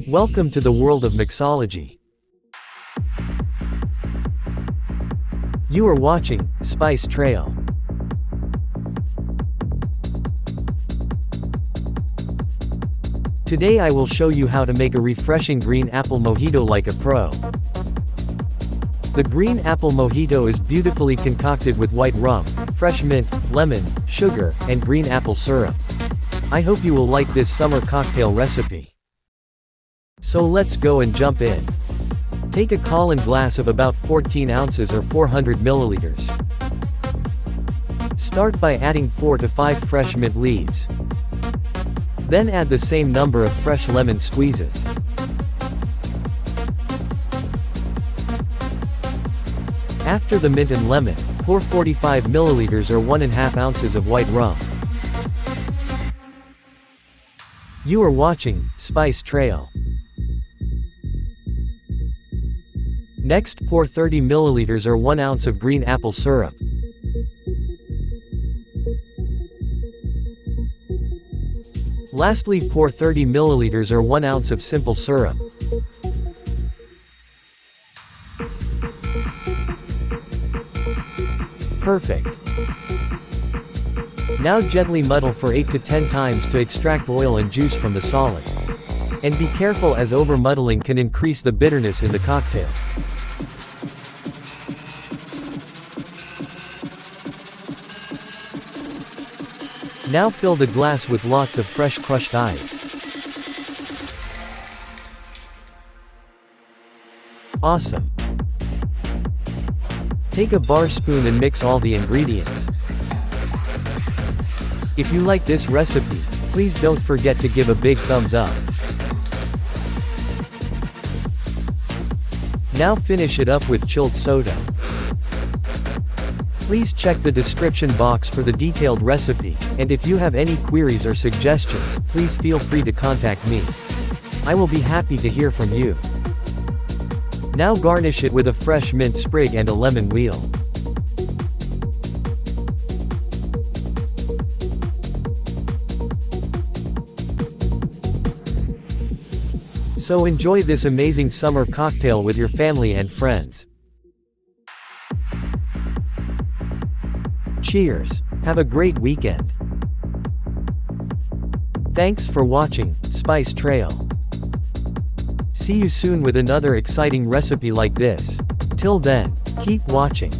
Welcome to the world of mixology. You are watching Spice Trail. Today I will show you how to make a refreshing green apple mojito like a pro. The green apple mojito is beautifully concocted with white rum, fresh mint, lemon, sugar, and green apple syrup. I hope you will like this summer cocktail recipe. So let's go and jump in. Take a Collin glass of about 14 ounces or 400 milliliters. Start by adding 4 to 5 fresh mint leaves. Then add the same number of fresh lemon squeezes. After the mint and lemon, pour 45 milliliters or 1.5 ounces of white rum. You are watching Spice Trail. Next, pour 30 milliliters or 1 ounce of green apple syrup. Lastly, pour 30 milliliters or 1 ounce of simple syrup. Perfect. Now gently muddle for 8 to 10 times to extract oil and juice from the solid. And be careful, as over muddling can increase the bitterness in the cocktail. Now fill the glass with lots of fresh crushed ice. Awesome. Take a bar spoon and mix all the ingredients. If you like this recipe, please don't forget to give a big thumbs up. Now finish it up with chilled soda. Please check the description box for the detailed recipe, and if you have any queries or suggestions, please feel free to contact me. I will be happy to hear from you. Now garnish it with a fresh mint sprig and a lemon wheel. So enjoy this amazing summer cocktail with your family and friends. Cheers. Have a great weekend. Thanks for watching Spice Trail. See you soon with another exciting recipe like this. Till then, keep watching.